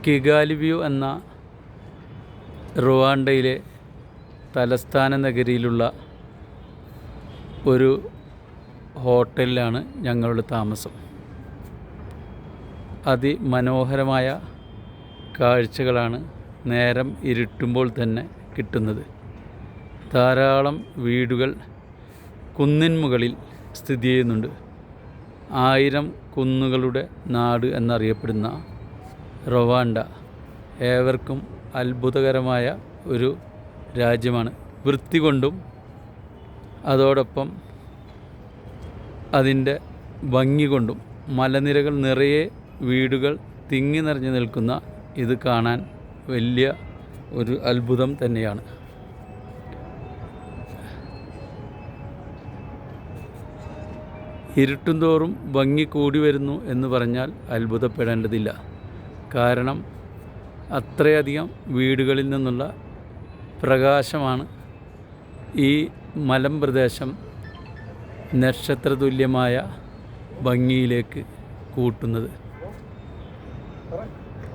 Kigali view എന്ന റുവാണ്ടയിലെ തലസ്ഥാന നഗരിയിലുള്ള ഒരു ഹോട്ടലിലാണ് ഞങ്ങളുടെ താമസം. അതിമനോഹരമായ കാഴ്ചകളാണ് നേരം ഇരുട്ടുമ്പോൾ തന്നെ കിട്ടുന്നത്. ധാരാളം വീടുകൾ കുന്നിൻ മുകളിൽ സ്ഥിതി ചെയ്യുന്നുണ്ട്. 1000 കുന്നുകളുടെ നാട് എന്നറിയപ്പെടുന്ന റുവാണ്ട ഏവർക്കും അത്ഭുതകരമായ ഒരു രാജ്യമാണ്. വൃത്തി കൊണ്ടും അതോടൊപ്പം അതിൻ്റെ ഭംഗി കൊണ്ടും മലനിരകൾ നിറയെ വീടുകൾ തിങ്ങി നിറഞ്ഞു നിൽക്കുന്ന ഇത് കാണാൻ വലിയ ഒരു അത്ഭുതം തന്നെയാണ്. ഇരുട്ടും തോറും ഭംഗി കൂടി വരുന്നു എന്ന് പറഞ്ഞാൽ അത്ഭുതപ്പെടേണ്ടതില്ല. കാരണം അത്രയധികം വീടുകളിൽ നിന്നുള്ള പ്രകാശമാണ് ഈ മലമ്പ്രദേശം നക്ഷത്രതുല്യമായ ഭംഗിയിലേക്ക് കൂട്ടുന്നത്.